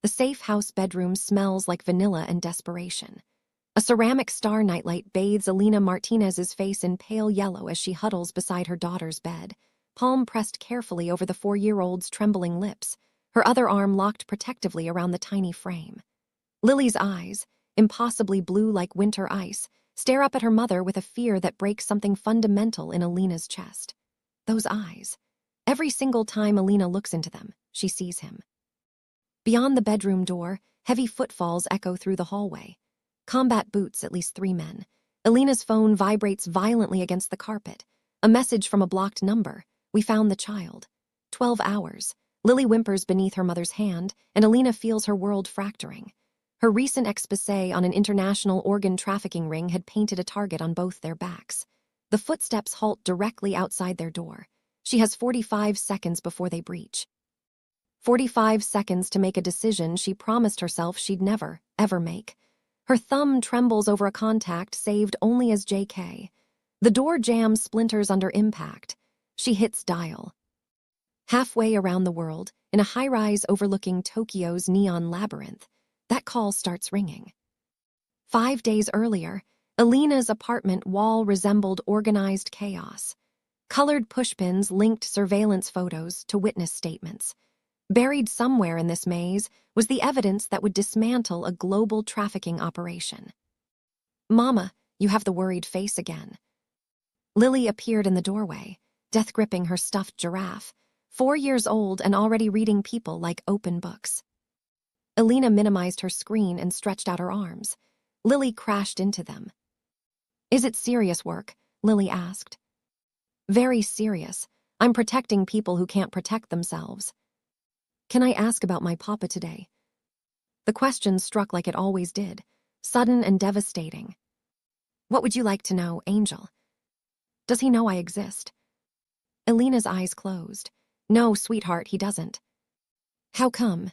The safe house bedroom smells like vanilla and desperation. A ceramic star nightlight bathes Elena Martinez's face in pale yellow as she huddles beside her daughter's bed, palm pressed carefully over the 4-year-old's trembling lips, her other arm locked protectively around the tiny frame. Lily's eyes, impossibly blue like winter ice, stare up at her mother with a fear that breaks something fundamental in Elena's chest. Those eyes. Every single time Elena looks into them, she sees him. Beyond the bedroom door, heavy footfalls echo through the hallway. Combat boots, at least 3 men. Elena's phone vibrates violently against the carpet. A message from a blocked number. We found the child. 12 hours. Lily whimpers beneath her mother's hand, and Elena feels her world fracturing. Her recent exposé on an international organ trafficking ring had painted a target on both their backs. The footsteps halt directly outside their door. She has 45 seconds before they breach. 45 seconds to make a decision she promised herself she'd never, ever make. Her thumb trembles over a contact saved only as JK. The door jam splinters under impact. She hits dial. Halfway around the world, in a high-rise overlooking Tokyo's neon labyrinth, that call starts ringing. 5 days earlier, Elena's apartment wall resembled organized chaos. Colored pushpins linked surveillance photos to witness statements. Buried somewhere in this maze was the evidence that would dismantle a global trafficking operation. "Mama, you have the worried face again." Lily appeared in the doorway, death gripping her stuffed giraffe, 4 years old and already reading people like open books. Elena minimized her screen and stretched out her arms. Lily crashed into them. "Is it serious work?" Lily asked. "Very serious. I'm protecting people who can't protect themselves." "Can I ask about my papa today?" The question struck like it always did, sudden and devastating. "What would you like to know, Angel? Does he know I exist?" Elena's eyes closed. "No, sweetheart, he doesn't." "How come?"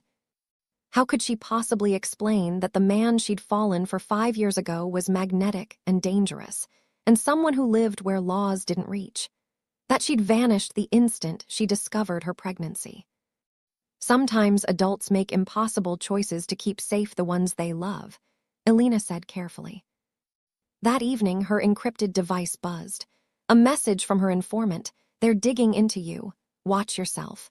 How could she possibly explain that the man she'd fallen for 5 years ago was magnetic and dangerous, and someone who lived where laws didn't reach? That she'd vanished the instant she discovered her pregnancy. "Sometimes adults make impossible choices to keep safe the ones they love," Elena said carefully. That evening, her encrypted device buzzed. A message from her informant: "They're digging into you. Watch yourself."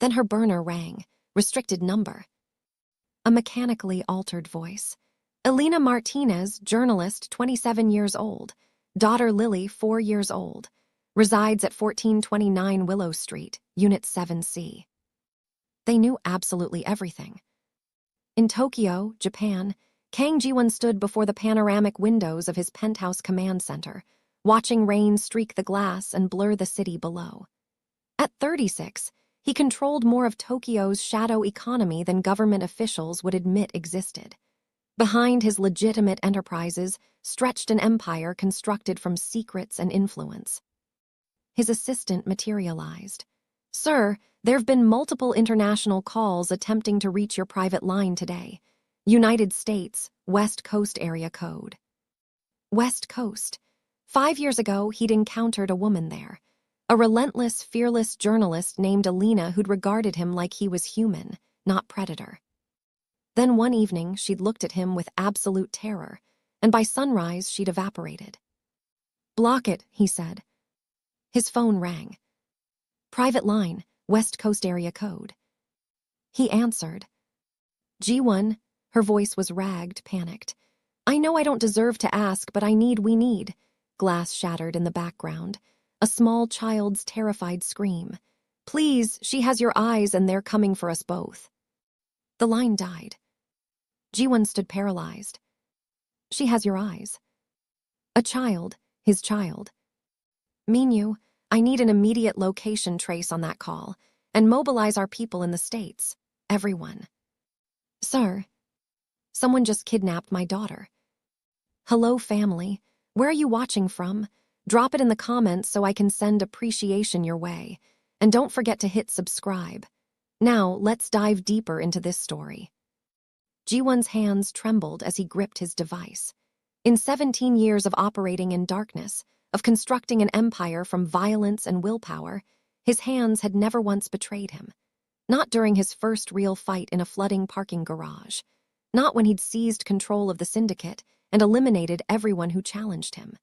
Then her burner rang. Restricted number. A mechanically altered voice. "Elena Martinez, journalist, 27 years old. Daughter Lily, 4 years old. Resides at 1429 Willow Street, Unit 7C. They knew absolutely everything. In Tokyo, Japan, Kang Ji-won stood before the panoramic windows of his penthouse command center, watching rain streak the glass and blur the city below. At 36, he controlled more of Tokyo's shadow economy than government officials would admit existed. Behind his legitimate enterprises stretched an empire constructed from secrets and influence. His assistant materialized. "Sir, there have been multiple international calls attempting to reach your private line today. United States, West Coast area code." West Coast. 5 years ago, he'd encountered a woman there. A relentless, fearless journalist named Elena who'd regarded him like he was human, not predator. Then one evening, she'd looked at him with absolute terror, and by sunrise, she'd evaporated. "Block it," he said. His phone rang. "Private line, West Coast area code." He answered. "G1, her voice was ragged, panicked. "I know I don't deserve to ask, but we need." Glass shattered in the background. A small child's terrified scream. "Please, she has your eyes and they're coming for us both." The line died. G1 stood paralyzed. "She has your eyes." "A child, his child." "Minyu, I need an immediate location trace on that call, and mobilize our people in the States. Everyone." "Sir, someone just kidnapped my daughter." "Hello, family. Where are you watching from? Drop it in the comments so I can send appreciation your way. And don't forget to hit subscribe. Now, let's dive deeper into this story." G1's hands trembled as he gripped his device. In 17 years of operating in darkness, of constructing an empire from violence and willpower, his hands had never once betrayed him. Not during his first real fight in a flooding parking garage. Not when he'd seized control of the syndicate and eliminated everyone who challenged him.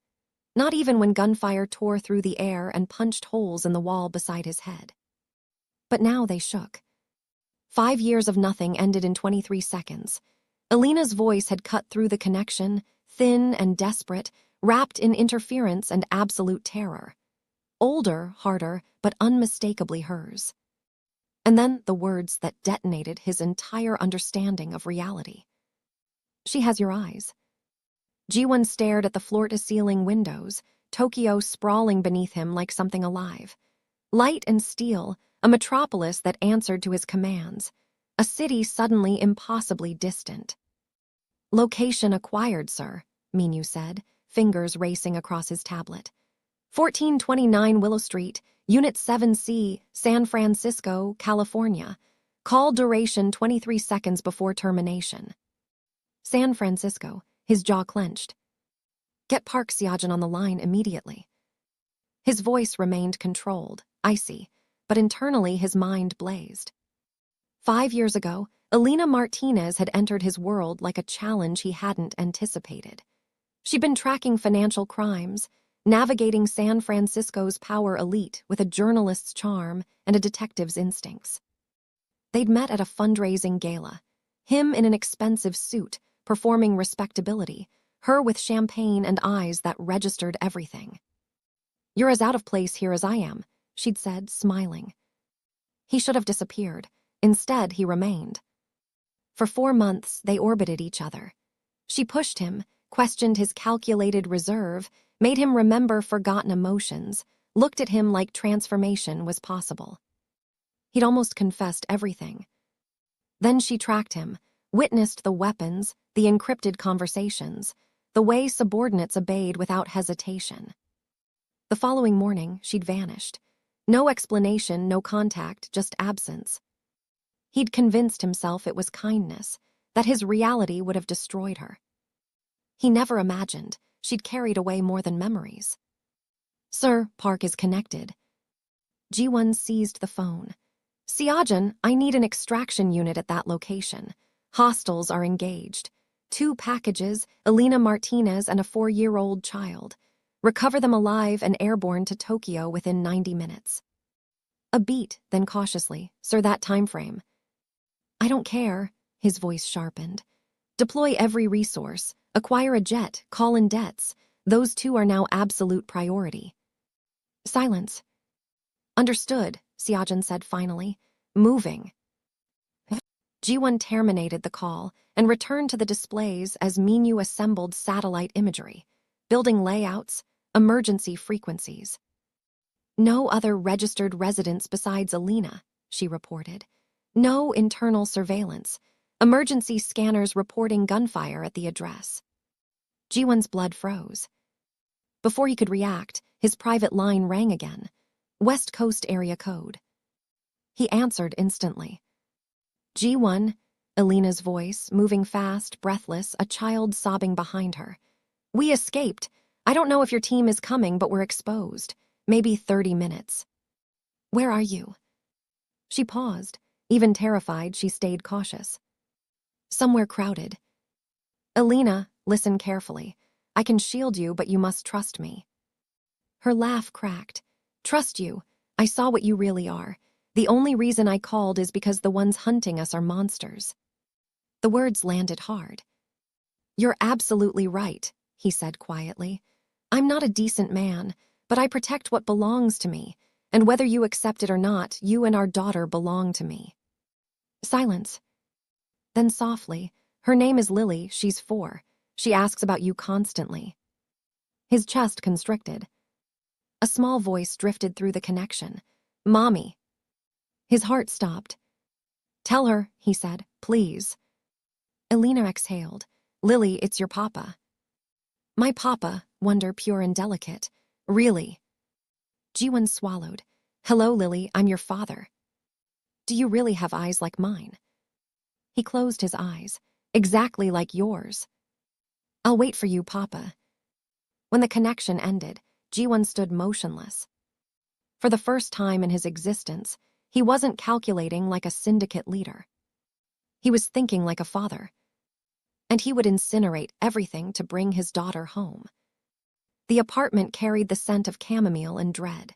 Not even when gunfire tore through the air and punched holes in the wall beside his head. But now they shook. 5 years of nothing ended in 23 seconds. Elena's voice had cut through the connection, thin and desperate, wrapped in interference and absolute terror. Older, harder, but unmistakably hers. And then the words that detonated his entire understanding of reality. She has your eyes. Ji-won stared at the floor-to-ceiling windows, Tokyo sprawling beneath him like something alive. Light and steel, a metropolis that answered to his commands, a city suddenly impossibly distant. Location acquired, sir, Minyu said, fingers racing across his tablet. 1429 Willow Street, Unit 7C, San Francisco, California. Call duration 23 seconds before termination. San Francisco, his jaw clenched. Get Park Seojin on the line immediately. His voice remained controlled, icy, but internally his mind blazed. 5 years ago, Elena Martinez had entered his world like a challenge he hadn't anticipated. She'd been tracking financial crimes, navigating San Francisco's power elite with a journalist's charm and a detective's instincts. They'd met at a fundraising gala, him in an expensive suit, performing respectability, her with champagne and eyes that registered everything. You're as out of place here as I am, she'd said, smiling. He should have disappeared. Instead, he remained. For 4 months, they orbited each other. She pushed him, questioned his calculated reserve, made him remember forgotten emotions, looked at him like transformation was possible. He'd almost confessed everything. Then she tracked him, witnessed the weapons, the encrypted conversations, the way subordinates obeyed without hesitation. The following morning, she'd vanished. No explanation, no contact, just absence. He'd convinced himself it was kindness, that his reality would have destroyed her. He never imagined she'd carried away more than memories. Sir, Park is connected. Ji-won seized the phone. Seojin, I need an extraction unit at that location. Hostiles are engaged. 2 packages, Elena Martinez and a 4-year-old child. Recover them alive and airborne to Tokyo within 90 minutes. A beat, then cautiously, sir, that time frame. I don't care, his voice sharpened. Deploy every resource, acquire a jet, call in debts. Those 2 are now absolute priority. Silence. Understood, Seojin said finally. Moving. Ji-won terminated the call and returned to the displays as Minyu assembled satellite imagery, building layouts, emergency frequencies. No other registered residents besides Elena, she reported. No internal surveillance. Emergency scanners reporting gunfire at the address. Ji-won's blood froze. Before he could react, his private line rang again. West Coast area code. He answered instantly. Ji-won, Elena's voice, moving fast, breathless, a child sobbing behind her. We escaped. I don't know if your team is coming, but we're exposed. Maybe 30 minutes. Where are you? She paused. Even terrified, she stayed cautious. Somewhere crowded. Elena, listen carefully. I can shield you, but you must trust me. Her laugh cracked. Trust you. I saw what you really are. The only reason I called is because the ones hunting us are monsters. The words landed hard. You're absolutely right, he said quietly. I'm not a decent man, but I protect what belongs to me, and whether you accept it or not, you and our daughter belong to me. Silence. Then softly, her name is Lily, she's 4. She asks about you constantly. His chest constricted. A small voice drifted through the connection. Mommy. His heart stopped. Tell her, he said, please. Elena exhaled. Lily, it's your papa. My papa, wonder pure and delicate. Really? Ji-won swallowed. Hello, Lily, I'm your father. Do you really have eyes like mine? He closed his eyes. Exactly like yours. I'll wait for you, papa. When the connection ended, Ji-won stood motionless. For the first time in his existence, He wasn't calculating like a syndicate leader. He was thinking like a father. And he would incinerate everything to bring his daughter home. The apartment carried the scent of chamomile and dread.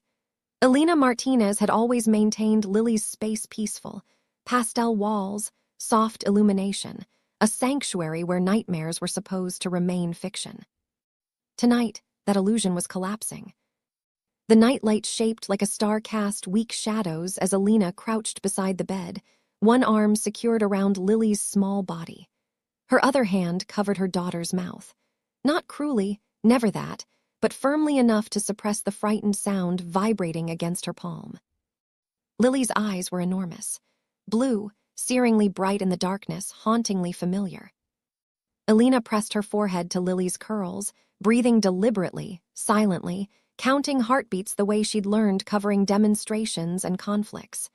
Elena Martinez had always maintained Lily's space peaceful, pastel walls, soft illumination, a sanctuary where nightmares were supposed to remain fiction. Tonight, that illusion was collapsing. The nightlight shaped like a star cast weak shadows as Elena crouched beside the bed, one arm secured around Lily's small body. Her other hand covered her daughter's mouth. Not cruelly, never that, but firmly enough to suppress the frightened sound vibrating against her palm. Lily's eyes were enormous. Blue, searingly bright in the darkness, hauntingly familiar. Elena pressed her forehead to Lily's curls, breathing deliberately, silently, counting heartbeats the way she'd learned covering demonstrations and conflicts.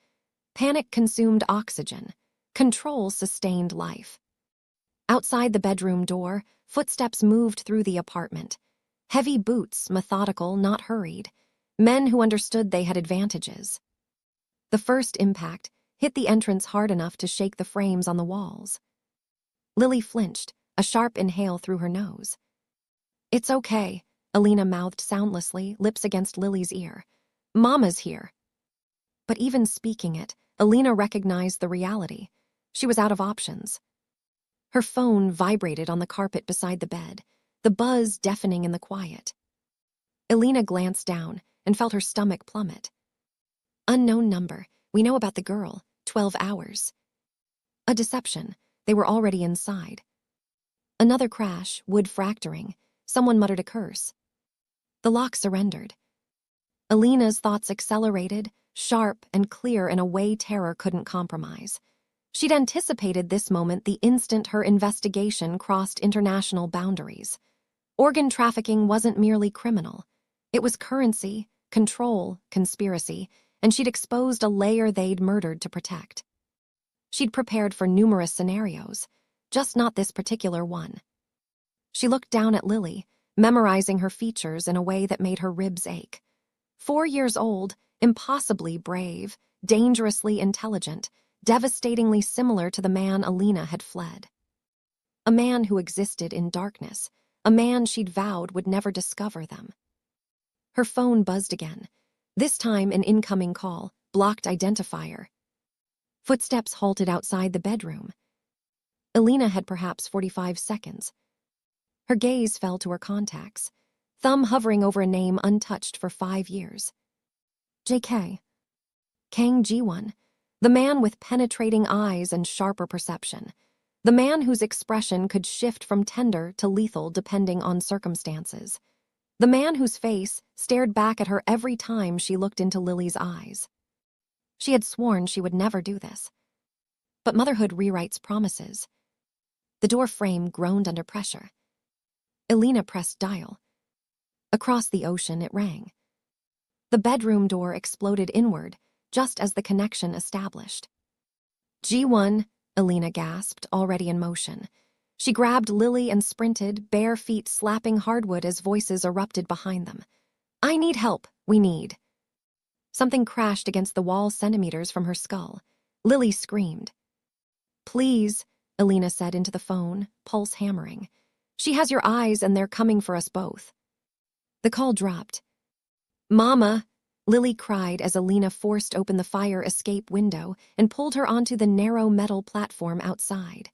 Panic consumed oxygen. Control sustained life. Outside the bedroom door, footsteps moved through the apartment. Heavy boots, methodical, not hurried. Men who understood they had advantages. The first impact hit the entrance hard enough to shake the frames on the walls. Lily flinched, a sharp inhale through her nose. "It's okay," Elena mouthed soundlessly, lips against Lily's ear. "Mama's here." But even speaking it, Elena recognized the reality. She was out of options. Her phone vibrated on the carpet beside the bed, the buzz deafening in the quiet. Elena glanced down and felt her stomach plummet. Unknown number. We know about the girl. 12 hours. A deception. They were already inside. Another crash, wood fracturing. Someone muttered a curse. The lock surrendered. Elena's thoughts accelerated, sharp and clear in a way terror couldn't compromise. She'd anticipated this moment the instant her investigation crossed international boundaries. Organ trafficking wasn't merely criminal. It was currency, control, conspiracy, and she'd exposed a layer they'd murdered to protect. She'd prepared for numerous scenarios, just not this particular one. She looked down at Lily, memorizing her features in a way that made her ribs ache. 4 years old, impossibly brave, dangerously intelligent, devastatingly similar to the man Elena had fled. A man who existed in darkness, a man she'd vowed would never discover them. Her phone buzzed again, this time an incoming call, blocked identifier. Footsteps halted outside the bedroom. Elena had perhaps 45 seconds. Her gaze fell to her contacts, thumb hovering over a name untouched for 5 years. J.K. Kang Ji-won, the man with penetrating eyes and sharper perception, the man whose expression could shift from tender to lethal depending on circumstances, the man whose face stared back at her every time she looked into Lily's eyes. She had sworn she would never do this. But motherhood rewrites promises. The door frame groaned under pressure. Elena pressed dial. Across the ocean it rang. The bedroom door exploded inward, just as the connection established. G1, Elena gasped, already in motion. She grabbed Lily and sprinted, bare feet slapping hardwood as voices erupted behind them. "I need help, we need." Something crashed against the wall centimeters from her skull. Lily screamed. "Please," Elena said into the phone, pulse hammering. "She has your eyes and they're coming for us both." The call dropped. "Mama," Lily cried as Elena forced open the fire escape window and pulled her onto the narrow metal platform outside.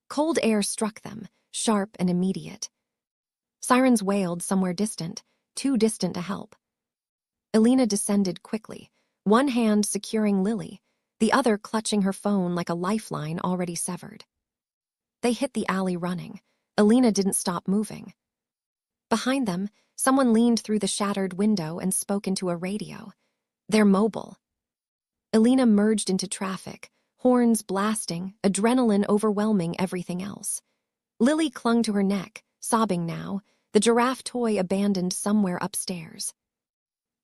Cold air struck them, sharp and immediate. Sirens wailed somewhere distant, too distant to help. Elena descended quickly, one hand securing Lily, the other clutching her phone like a lifeline already severed. They hit the alley running. Elena didn't stop moving. Behind them, someone leaned through the shattered window and spoke into a radio. "They're mobile." Elena merged into traffic, horns blasting, adrenaline overwhelming everything else. Lily clung to her neck, sobbing now, the giraffe toy abandoned somewhere upstairs.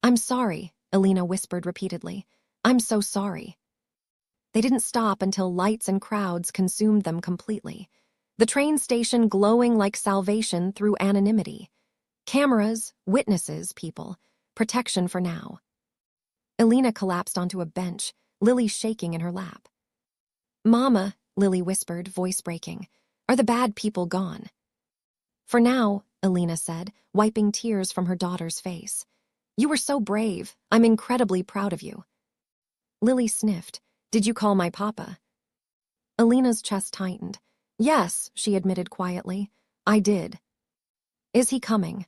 "I'm sorry," Elena whispered repeatedly. "I'm so sorry." They didn't stop until lights and crowds consumed them completely. The train station glowing like salvation through anonymity. Cameras, witnesses, people, protection for now. Elena collapsed onto a bench, Lily shaking in her lap. "Mama," Lily whispered, voice breaking, "are the bad people gone?" "For now," Elena said, wiping tears from her daughter's face. "You were so brave. I'm incredibly proud of you." Lily sniffed. "Did you call my papa?" Elena's chest tightened. "Yes," she admitted quietly. "I did." "Is he coming?"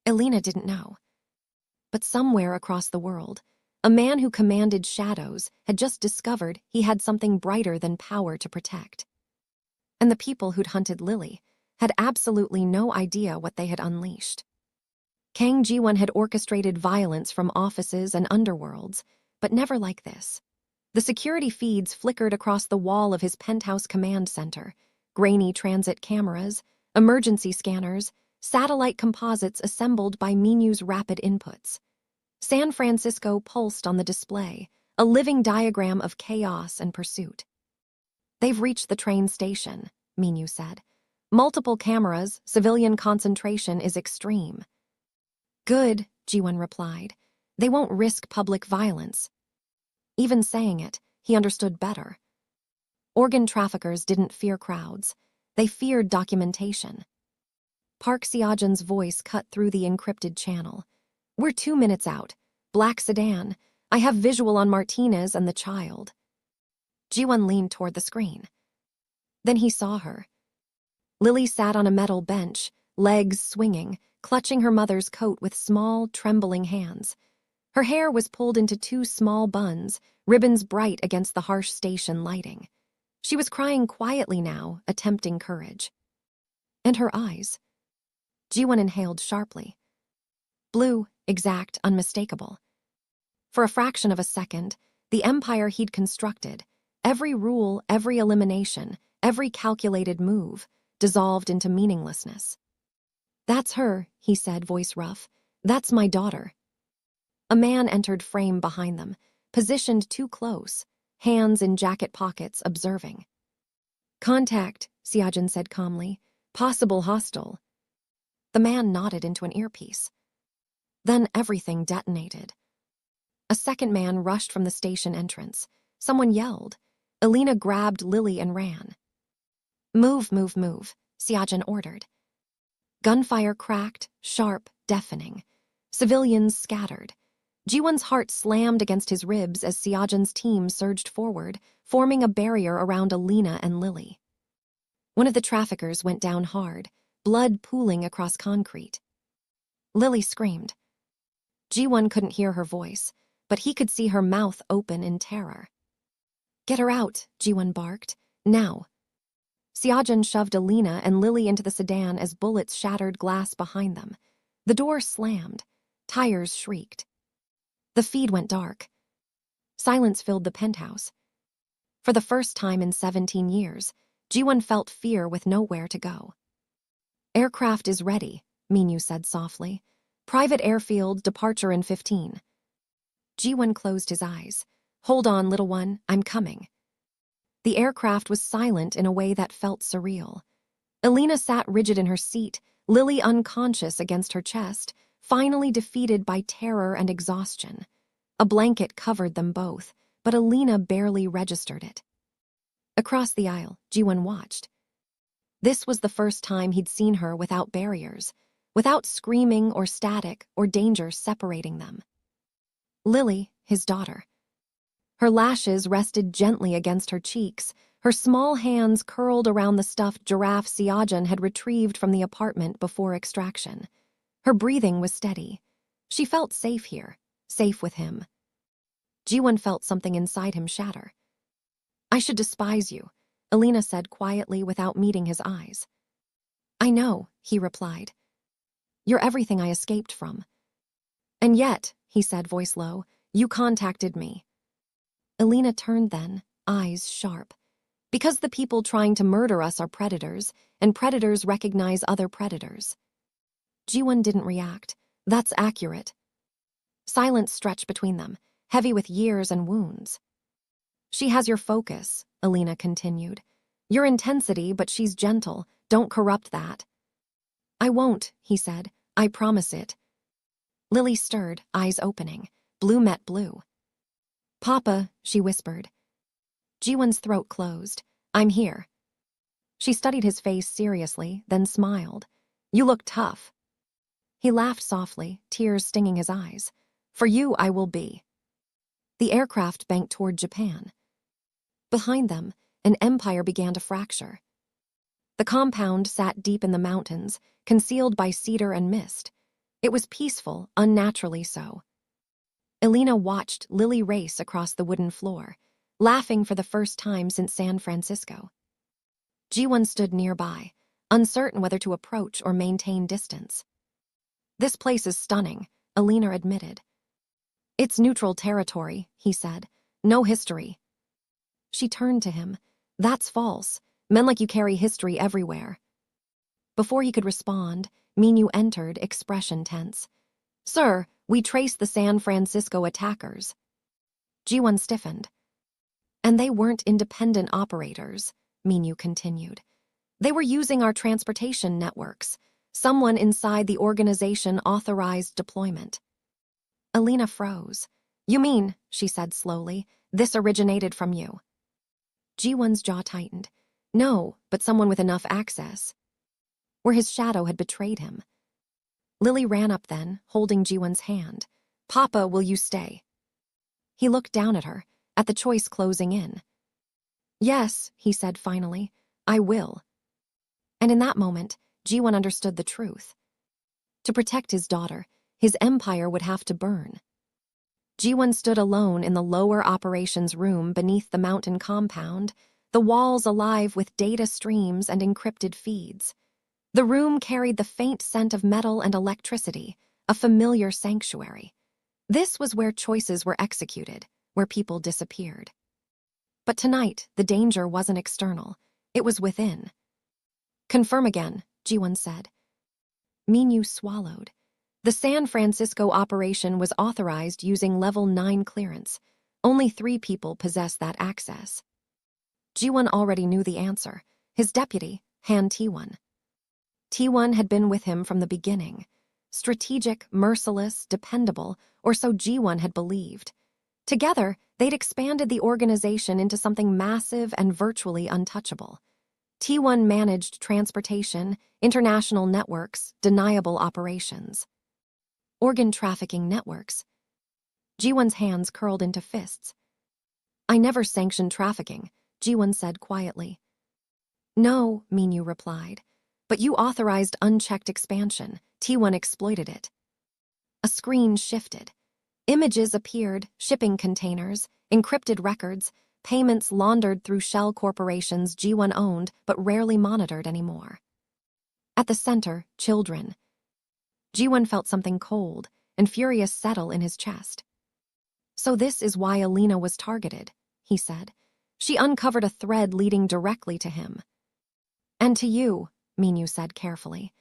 Elena didn't know. But somewhere across the world, a man who commanded shadows had just discovered he had something brighter than power to protect. And the people who'd hunted Lily had absolutely no idea what they had unleashed. Kang Ji-won had orchestrated violence from offices and underworlds, but never like this. The security feeds flickered across the wall of his penthouse command center, grainy transit cameras, emergency scanners, satellite composites assembled by Minu's rapid inputs. San Francisco pulsed on the display, a living diagram of chaos and pursuit. "They've reached the train station," Minu said. "Multiple cameras, civilian concentration is extreme." "Good," Ji-won replied. "They won't risk public violence." Even saying it, he understood better. Organ traffickers didn't fear crowds. They feared documentation. Park Seo-jun's voice cut through the encrypted channel. "We're 2 minutes out. Black sedan. I have visual on Martinez and the child." Ji-won leaned toward the screen. Then he saw her. Lily sat on a metal bench, legs swinging, clutching her mother's coat with small, trembling hands. Her hair was pulled into 2 small buns, ribbons bright against the harsh station lighting. She was crying quietly now, attempting courage. And her eyes. Ji-won inhaled sharply. Blue, exact, unmistakable. For a fraction of a second, the empire he'd constructed, every rule, every elimination, every calculated move, dissolved into meaninglessness. "That's her," he said, voice rough. "That's my daughter." A man entered frame behind them, positioned too close, hands in jacket pockets, observing. "Contact," Seo-jun said calmly. "Possible hostile." The man nodded into an earpiece. Then everything detonated. A second man rushed from the station entrance. Someone yelled. Elena grabbed Lily and ran. "Move, move, move," Seo-jun ordered. Gunfire cracked, sharp, deafening. Civilians scattered. Ji-won's heart slammed against his ribs as Seo-jun's team surged forward, forming a barrier around Elena and Lily. One of the traffickers went down hard, blood pooling across concrete. Lily screamed. Ji-won couldn't hear her voice, but he could see her mouth open in terror. "Get her out," Ji-won barked. "Now." Seo-jun shoved Elena and Lily into the sedan as bullets shattered glass behind them. The door slammed. Tires shrieked. The feed went dark. Silence filled the penthouse. For the first time in 17 years, Ji-won felt fear with nowhere to go. "Aircraft is ready," Minu said softly. "Private airfield, departure in 15. Ji-won closed his eyes. "Hold on, little one, I'm coming." The aircraft was silent in a way that felt surreal. Elena sat rigid in her seat, Lily unconscious against her chest, finally defeated by terror and exhaustion. A blanket covered them both, but Elena barely registered it. Across the aisle, Ji-won watched. This was the first time he'd seen her without barriers, without screaming or static or danger separating them. Lily, his daughter. Her lashes rested gently against her cheeks, her small hands curled around the stuffed giraffe Seo-jun had retrieved from the apartment before extraction. Her breathing was steady. She felt safe here, safe with him. Ji-won felt something inside him shatter. "I should despise you," Elena said quietly without meeting his eyes. "I know," he replied. "You're everything I escaped from." "And yet," he said, voice low, "you contacted me." Elena turned then, eyes sharp. "Because the people trying to murder us are predators, and predators recognize other predators." Ji-won didn't react. "That's accurate." Silence stretched between them, heavy with years and wounds. "She has your focus," Elena continued. "Your intensity, but she's gentle. Don't corrupt that." "I won't," he said. "I promise it." Lily stirred, eyes opening. Blue met blue. Papa, she whispered. Ji-won's throat closed. I'm here. She studied his face seriously, then smiled. You look tough. He laughed softly, tears stinging his eyes. For you, I will be. The aircraft banked toward Japan. Behind them, an empire began to fracture. The compound sat deep in the mountains, concealed by cedar and mist. It was peaceful, unnaturally so. Elena watched Lily race across the wooden floor, laughing for the first time since San Francisco. Ji-won stood nearby, uncertain whether to approach or maintain distance. This place is stunning, Elena admitted. It's neutral territory, he said. No history. She turned to him. That's false. Men like you carry history everywhere. Before he could respond, Minyu entered, expression tense. Sir, we traced the San Francisco attackers. Ji-won stiffened. And they weren't independent operators, Minyu continued. They were using our transportation networks. Someone inside the organization authorized deployment. Elena froze. You mean, she said slowly, this originated from you? Ji-won's jaw tightened. No, but someone with enough access. Where his shadow had betrayed him. Lily ran up then, holding Ji-won's hand. Papa, will you stay? He looked down at her, at the choice closing in. Yes, he said finally, I will. And in that moment, Ji-won understood the truth. To protect his daughter, his empire would have to burn. Ji-won stood alone in the lower operations room beneath the mountain compound, the walls alive with data streams and encrypted feeds. The room carried the faint scent of metal and electricity, a familiar sanctuary. This was where choices were executed, where people disappeared. But tonight, the danger wasn't external. It was within. Confirm again, Ji-won said. Minyu swallowed. The San Francisco operation was authorized using Level 9 clearance. Only 3 people possessed that access. Ji-won already knew the answer. His deputy, Han Tae-won. Tae-won had been with him from the beginning. Strategic, merciless, dependable, or so Ji-won had believed. Together, they'd expanded the organization into something massive and virtually untouchable. Tae-won managed transportation, international networks, deniable operations. Organ trafficking networks. Ji-won's hands curled into fists. I never sanctioned trafficking, Ji-won said quietly. No, Minyu replied. But you authorized unchecked expansion. Tae-won exploited it. A screen shifted. Images appeared, shipping containers, encrypted records, payments laundered through shell corporations Ji-won owned but rarely monitored anymore. At the center, children. Ji-won felt something cold and furious settle in his chest. So this is why Elena was targeted, he said. She uncovered a thread leading directly to him. And to you, Minyu said carefully.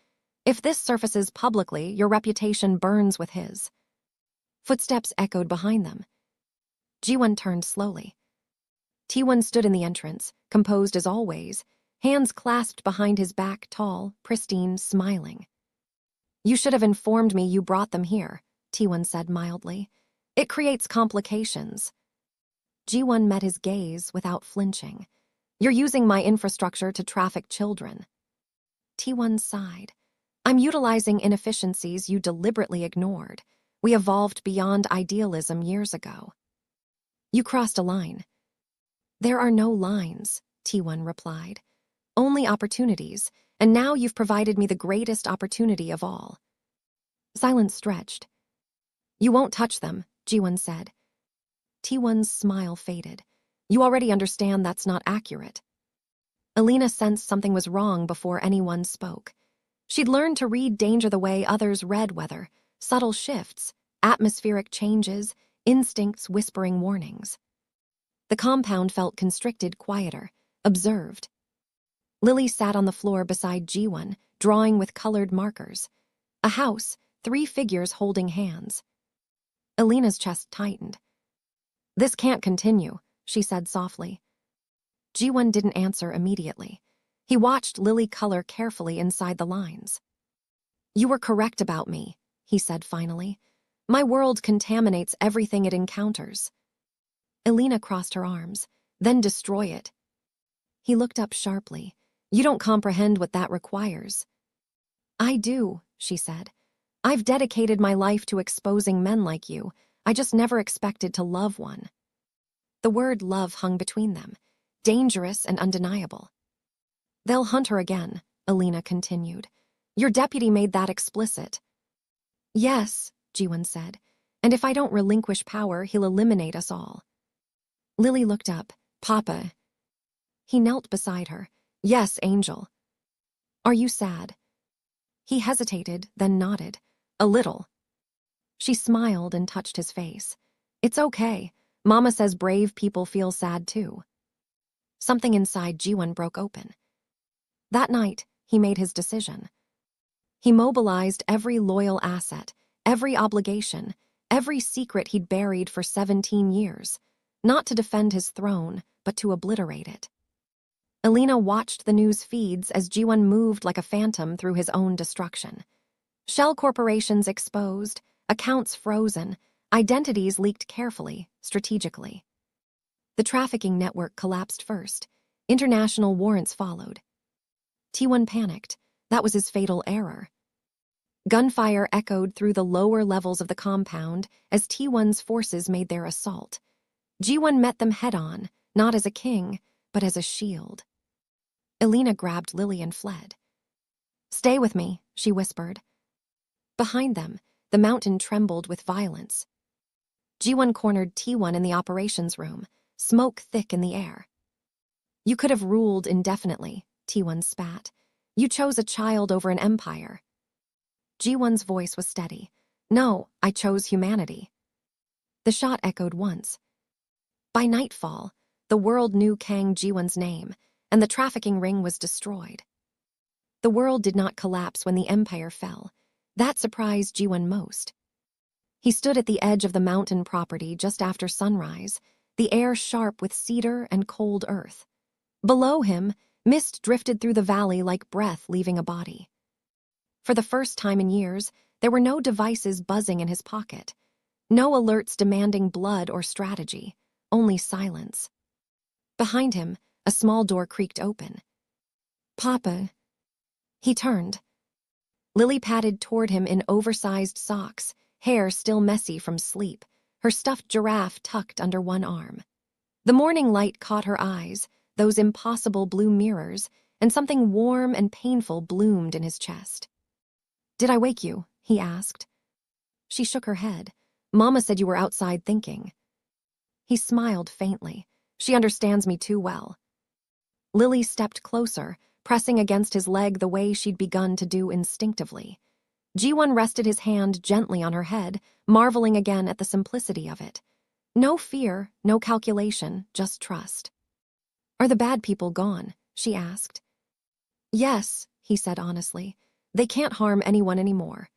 If this surfaces publicly, your reputation burns with his. Footsteps echoed behind them. Ji-won turned slowly. Tae-won stood in the entrance, composed as always, hands clasped behind his back, tall, pristine, smiling. You should have informed me you brought them here, Tae-won said mildly. It creates complications. Ji-won met his gaze without flinching. You're using my infrastructure to traffic children. Tae-won sighed. I'm utilizing inefficiencies you deliberately ignored. We evolved beyond idealism years ago. You crossed a line. There are no lines, Tae-won replied. Only opportunities, and now you've provided me the greatest opportunity of all. Silence stretched. You won't touch them, Ji-won said. Tae-won's smile faded. You already understand that's not accurate. Elena sensed something was wrong before anyone spoke. She'd learned to read danger the way others read weather, subtle shifts, atmospheric changes, instincts whispering warnings. The compound felt constricted, quieter, observed. Lily sat on the floor beside Ji-won, drawing with colored markers. A house, 3 figures holding hands. Elena's chest tightened. This can't continue, she said softly. Ji-won didn't answer immediately. He watched Lily color carefully inside the lines. You were correct about me, he said finally. My world contaminates everything it encounters. Elena crossed her arms. Then destroy it. He looked up sharply. You don't comprehend what that requires. I do, she said. I've dedicated my life to exposing men like you. I just never expected to love one. The word love hung between them, dangerous and undeniable. They'll hunt her again, Elena continued. Your deputy made that explicit. Yes, Jiwon said, and if I don't relinquish power, he'll eliminate us all. Lily looked up. Papa. He knelt beside her. Yes, Angel. Are you sad? He hesitated, then nodded. A little. She smiled and touched his face. It's okay. Mama says brave people feel sad too. Something inside Jiwon broke open. That night, he made his decision. He mobilized every loyal asset, every obligation, every secret he'd buried for 17 years, not to defend his throne, but to obliterate it. Elena watched the news feeds as Jiwon moved like a phantom through his own destruction. Shell corporations exposed, accounts frozen, identities leaked carefully, strategically. The trafficking network collapsed first. International warrants followed. T1 panicked. That was his fatal error. Gunfire echoed through the lower levels of the compound as T1's forces made their assault. G1 met them head-on, not as a king, but as a shield. Elena grabbed Lily and fled. Stay with me, she whispered. Behind them, the mountain trembled with violence. G1 cornered T1 in the operations room, smoke thick in the air. You could have ruled indefinitely, T1 spat. You chose a child over an empire. G1's voice was steady. No, I chose humanity. The shot echoed once. By nightfall, the world knew Kang Ji-won's name, and the trafficking ring was destroyed. The world did not collapse when the empire fell. That surprised Ji-won most. He stood at the edge of the mountain property just after sunrise, the air sharp with cedar and cold earth. Below him, mist drifted through the valley like breath leaving a body. For the first time in years, there were no devices buzzing in his pocket, no alerts demanding blood or strategy, only silence. Behind him, a small door creaked open. Papa. He turned. Lily padded toward him in oversized socks, hair still messy from sleep, her stuffed giraffe tucked under one arm. The morning light caught her eyes, those impossible blue mirrors, and something warm and painful bloomed in his chest. Did I wake you? He asked. She shook her head. Mama said you were outside thinking. He smiled faintly. She understands me too well. Lily stepped closer, pressing against his leg the way she'd begun to do instinctively. Ji-won rested his hand gently on her head, marveling again at the simplicity of it. No fear, no calculation, just trust. Are the bad people gone? She asked. Yes, he said honestly. They can't harm anyone anymore.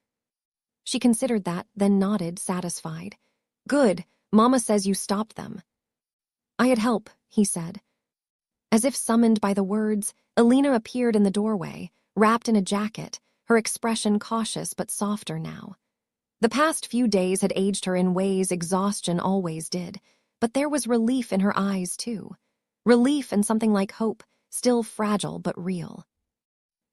She considered that, then nodded, satisfied. Good, Mama says you stopped them. I had help, he said. As if summoned by the words, Elena appeared in the doorway, wrapped in a jacket, her expression cautious but softer now. The past few days had aged her in ways exhaustion always did, but there was relief in her eyes too. Relief and something like hope, still fragile but real.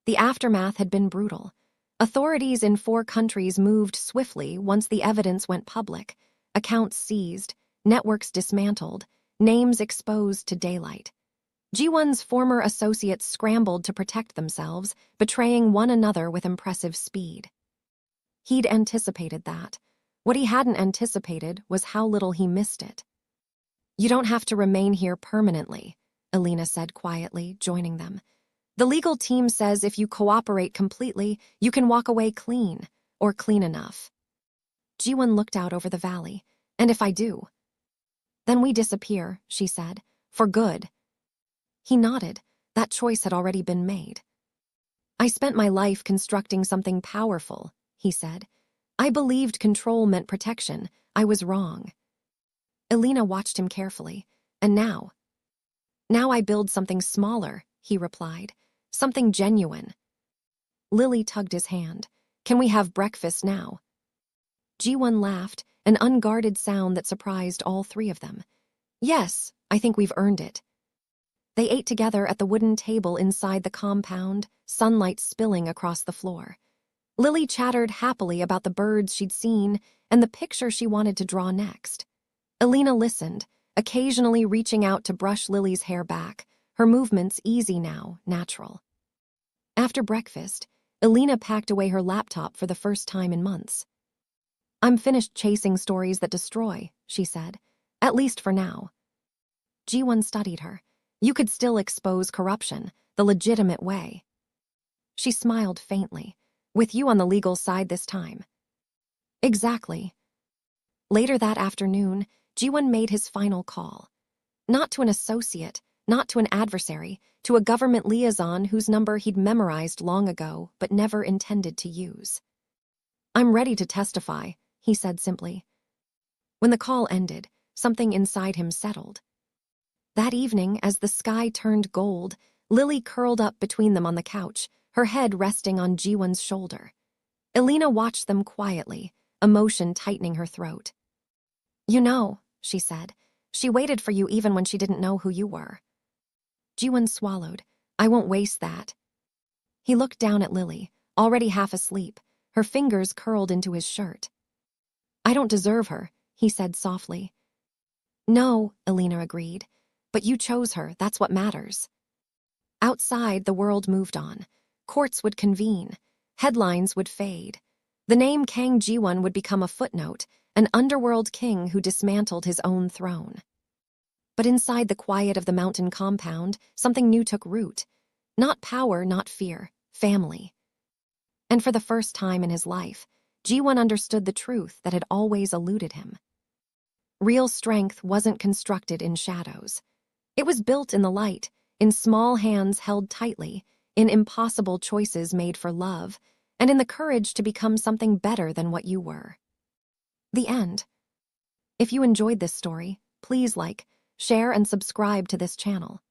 The aftermath had been brutal. Authorities in 4 countries moved swiftly once the evidence went public, accounts seized, networks dismantled, names exposed to daylight. Ji-won's former associates scrambled to protect themselves, betraying one another with impressive speed. He'd anticipated that. What he hadn't anticipated was how little he missed it. You don't have to remain here permanently, Elena said quietly, joining them. The legal team says if you cooperate completely, you can walk away clean, or clean enough. Ji-won looked out over the valley. And if I do? Then we disappear, she said, for good. He nodded. That choice had already been made. I spent my life constructing something powerful, he said. I believed control meant protection. I was wrong. Elena watched him carefully. And now? Now I build something smaller, he replied. Something genuine. Lily tugged his hand. Can we have breakfast now? Ji-won laughed, an unguarded sound that surprised all 3 of them. Yes, I think we've earned it. They ate together at the wooden table inside the compound, sunlight spilling across the floor. Lily chattered happily about the birds she'd seen and the picture she wanted to draw next. Elena listened, occasionally reaching out to brush Lily's hair back, her movements easy now, natural. After breakfast, Elena packed away her laptop for the first time in months. I'm finished chasing stories that destroy, she said, at least for now. Ji-won studied her. You could still expose corruption, the legitimate way. She smiled faintly. With you on the legal side this time. Exactly. Later that afternoon, Ji-won made his final call. Not to an associate, not to an adversary, to a government liaison whose number he'd memorized long ago but never intended to use. I'm ready to testify, he said simply. When the call ended, something inside him settled. That evening, as the sky turned gold, Lily curled up between them on the couch, her head resting on Ji-won's shoulder. Elena watched them quietly, emotion tightening her throat. You know, she said, she waited for you even when she didn't know who you were. Ji-won swallowed. I won't waste that. He looked down at Lily, already half asleep, her fingers curled into his shirt. I don't deserve her, he said softly. No, Elena agreed, but you chose her, that's what matters. Outside, the world moved on. Courts would convene. Headlines would fade. The name Kang Ji-won would become a footnote, an underworld king who dismantled his own throne. But inside the quiet of the mountain compound, something new took root. Not power, not fear, family. And for the first time in his life, Ji-won understood the truth that had always eluded him. Real strength wasn't constructed in shadows. It was built in the light, in small hands held tightly, in impossible choices made for love, and in the courage to become something better than what you were. The end. If you enjoyed this story, please like, share, and subscribe to this channel.